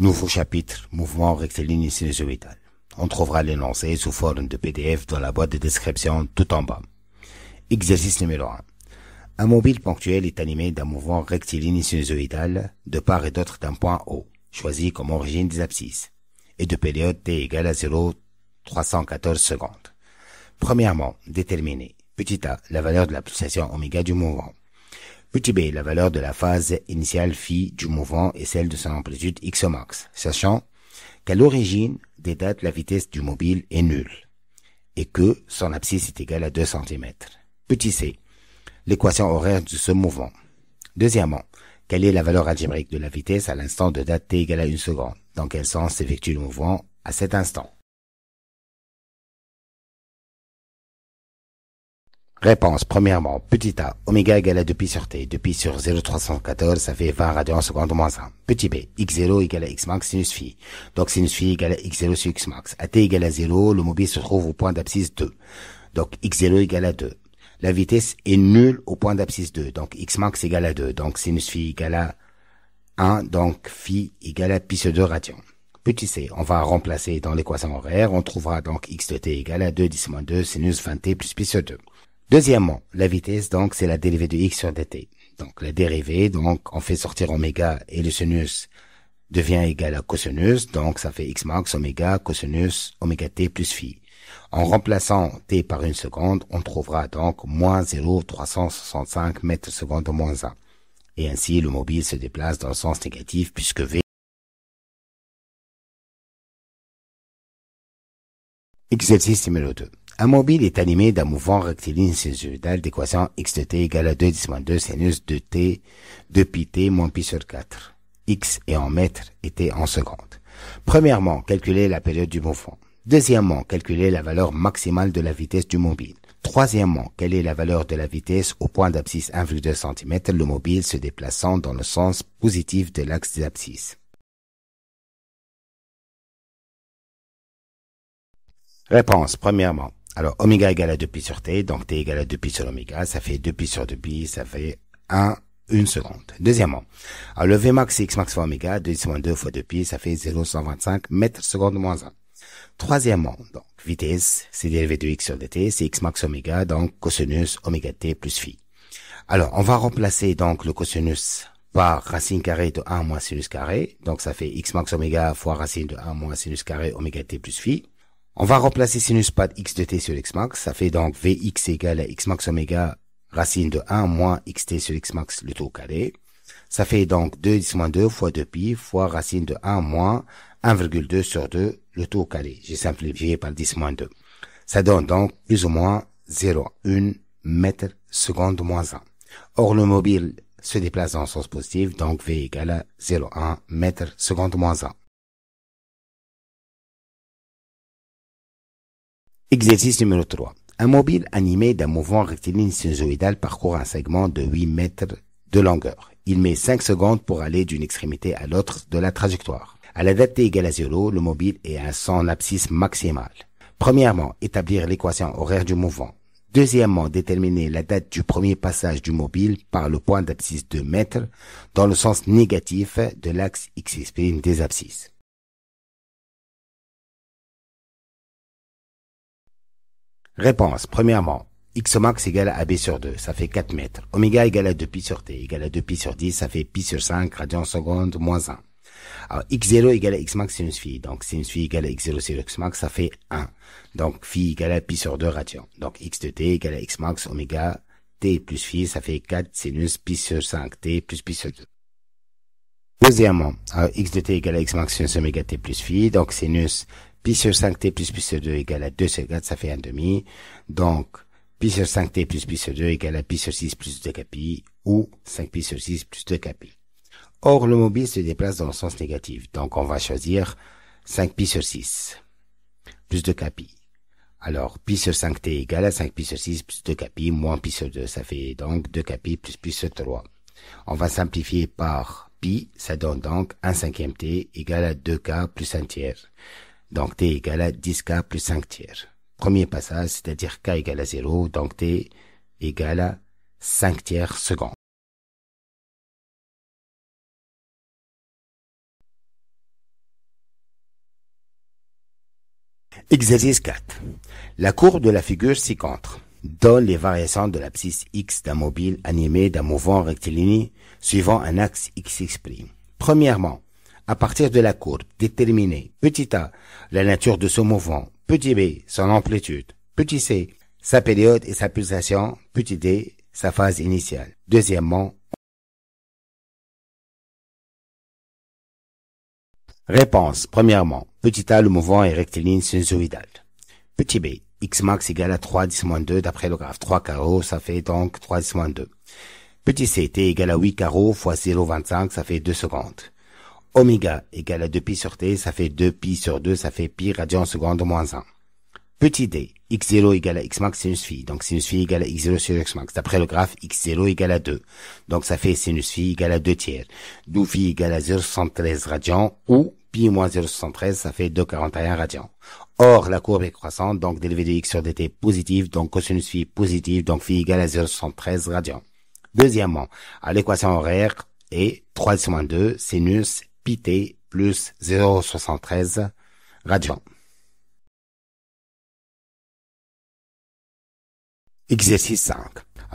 Nouveau chapitre, mouvement rectiligne sinusoïdal. On trouvera l'énoncé sous forme de PDF dans la boîte de description tout en bas. Exercice numéro 1. Un mobile ponctuel est animé d'un mouvement rectiligne sinusoïdal de part et d'autre d'un point O, choisi comme origine des abscisses, et de période t égale à 0,314 secondes. Premièrement, déterminer petit a, la valeur de la pulsation oméga du mouvement. Petit b, la valeur de la phase initiale phi du mouvement et celle de son amplitude x au max, sachant qu'à l'origine des dates, la vitesse du mobile est nulle et que son abscisse est égale à 2 cm. Petit c, l'équation horaire de ce mouvement. Deuxièmement, quelle est la valeur algébrique de la vitesse à l'instant de date t égale à 1 seconde? Dans quel sens s'effectue le mouvement à cet instant? Réponse. Premièrement, petit a, oméga égale à 2pi sur t. 2pi sur 0,314, ça fait 20 radians seconde moins 1. Petit b, x0 égale à x max sinus phi. Donc sinus phi égale à x0 sur x max. À t égale à 0, le mobile se trouve au point d'abscisse 2. Donc x0 égale à 2. La vitesse est nulle au point d'abscisse 2. Donc x max égale à 2. Donc sinus phi égale à 1. Donc phi égale à pi sur 2 radians. Petit c, on va remplacer dans l'équation horaire. On trouvera donc x de t égale à 2 10 moins 2 sinus 20t plus pi sur 2. Deuxièmement, la vitesse, donc, c'est la dérivée de x sur dt. Donc, la dérivée, donc, on fait sortir oméga et le sinus devient égal à cosinus. Donc, ça fait x max oméga cosinus oméga t plus phi. En remplaçant t par une seconde, on trouvera donc moins 0,365 mètres secondes moins 1. Et ainsi, le mobile se déplace dans le sens négatif puisque v. Exercice numéro 2. Un mobile est animé d'un mouvement rectiligne sinusoïdal d'équation x de t égale à 2 10 moins 2 sinus de t de pi t moins pi sur 4. X est en mètres et t en secondes. Premièrement, calculer la période du mouvement. Deuxièmement, calculer la valeur maximale de la vitesse du mobile. Troisièmement, quelle est la valeur de la vitesse au point d'abscisse 1,2 cm, le mobile se déplaçant dans le sens positif de l'axe des abscisses. Réponse. Premièrement, alors oméga égale à 2pi sur t, donc t égale à 2pi sur oméga, ça fait 2pi sur 2pi, ça fait 1 seconde. Deuxièmement, alors le Vmax c'est x max fois oméga, 2 moins 2 fois 2pi, ça fait 0,125 mètres seconde moins 1. Troisièmement, donc vitesse, c'est dérivé de x sur dt, c'est x max oméga, donc cosinus oméga t plus phi. Alors, on va remplacer donc le cosinus par racine carrée de 1 moins sinus carré, donc ça fait x max oméga fois racine de 1 moins sinus carré oméga t plus phi. On va remplacer sinus par x de t sur x max, ça fait donc Vx égale à x max oméga racine de 1 moins xt sur x max le tout au carré. Ça fait donc 2 10 moins 2 fois 2pi fois racine de 1 moins 1,2 sur 2 le tout au carré. J'ai simplifié par 10 moins 2. Ça donne donc plus ou moins 0,1 mètre seconde moins 1. Or le mobile se déplace dans le sens positif, donc V égale à 0,1 mètre seconde moins 1. Exercice numéro 3. Un mobile animé d'un mouvement rectiligne sinusoïdal parcourt un segment de 8 mètres de longueur. Il met 5 secondes pour aller d'une extrémité à l'autre de la trajectoire. À la date t égale à 0, le mobile est à son abscisse maximale. Premièrement, établir l'équation horaire du mouvement. Deuxièmement, déterminer la date du premier passage du mobile par le point d'abscisse 2 mètres dans le sens négatif de l'axe x' des abscisses. Réponse. Premièrement, x max égale à b sur 2, ça fait 4 mètres. Oméga égale à 2pi sur t, égale à 2pi sur 10, ça fait pi sur 5 radians seconde moins 1. Alors, x0 égale à x max sinus phi. Donc, sinus phi égale à x0 sur x max, ça fait 1. Donc, phi égale à pi sur 2 radians. Donc, x de t égale à x max oméga t plus phi, ça fait 4 sinus pi sur 5 t plus pi sur 2. Deuxièmement, alors, x de t égale à x max sinus oméga t plus phi. Donc, sinus pi sur 5t plus pi sur 2 égale à 2 sur 4, ça fait 1 demi. Donc, pi sur 5t plus pi sur 2 égale à pi sur 6 plus 2 pi, ou 5 pi sur 6 plus 2 pi. Or, le mobile se déplace dans le sens négatif. Donc, on va choisir 5 pi sur 6 plus 2 pi. Alors, pi sur 5t égale à 5 pi sur 6 plus 2 pi moins pi sur 2. Ça fait donc 2 pi plus pi sur 3. On va simplifier par pi. Ça donne donc 1 cinquième t égale à 2k plus 1 tiers. Donc, t égale à 10k plus 5 tiers. Premier passage, c'est-à-dire k égale à 0, donc t égale à 5 tiers secondes. Exercice 4. La courbe de la figure ci-contre donne les variations de l'abscisse X d'un mobile animé d'un mouvement rectiligne suivant un axe X'. Premièrement, à partir de la courbe, déterminez petit a, la nature de ce mouvement, petit b, son amplitude, petit c, sa période et sa pulsation, petit d, sa phase initiale. Deuxièmement, réponse. Premièrement, petit a, le mouvement est rectiligne sinusoïdal. Petit b, x max égale à 3 10 moins 2 d'après le graphe. 3 carreaux, ça fait donc 3 10 moins 2. Petit c, t égale à 8 carreaux fois 0,25, ça fait 2 secondes. Oméga égale à 2 pi sur t, ça fait 2 pi sur 2, ça fait pi radian seconde moins 1. Petit d, x0 égale à x max sinus phi, donc sinus phi égale à x0 sur x max. D'après le graphe, x0 égale à 2, donc ça fait sinus phi égale à 2 tiers. D'où phi égale à 0,73 radians, ou pi moins 0,73, ça fait 2,41 radians. Or, la courbe est croissante, donc dérivé de x sur dt positive, donc cosinus phi positive, donc phi égale à 0,73 radians. Deuxièmement, à l'équation horaire est 3,2 sinus pi t plus 0,73 radians. Exercice 5.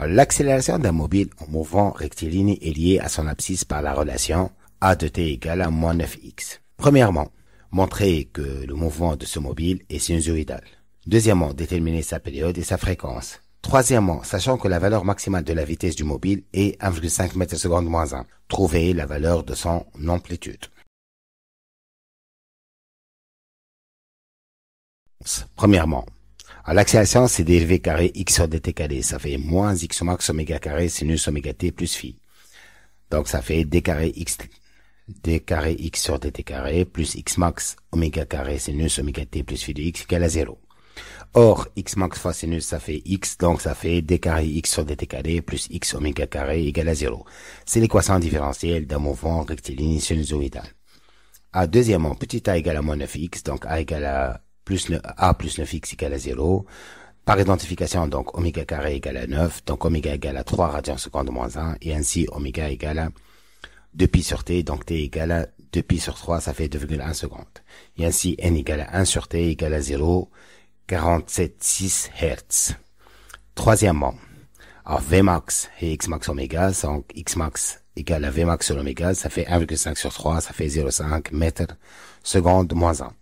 L'accélération d'un mobile en mouvement rectiligne est liée à son abscisse par la relation a de t égale à moins 9x. Premièrement, montrer que le mouvement de ce mobile est sinusoïdal. Deuxièmement, déterminer sa période et sa fréquence. Troisièmement, sachant que la valeur maximale de la vitesse du mobile est 1,5 m/s moins 1, trouver la valeur de son amplitude. Premièrement, l'accélération, c'est dérivé carré x sur dt carré. Ça fait moins x max oméga carré sinus oméga t plus phi. Donc, ça fait d carré x sur dt carré plus x max oméga carré sinus oméga t plus phi de x égale à 0. Or, x max fois sinus, ça fait x, donc ça fait d carré x sur dt carré plus x oméga carré égale à 0. C'est l'équation différentielle d'un mouvement rectiligne sinusoïdal. Deuxièmement, petit a égale à moins 9x, donc a égale à a plus 9x égale à 0. Par identification, donc oméga carré égale à 9, donc oméga égale à 3 radians seconde moins 1, et ainsi oméga égale à 2 pi sur t, donc t égale à 2 pi sur 3, ça fait 2,1 secondes. Et ainsi n égale à 1 sur t égale à 0,476 Hz. Troisièmement, Vmax et xmax oméga, donc xmax égale à Vmax sur oméga, ça fait 1,5 sur 3, ça fait 0,5 mètres seconde moins 1.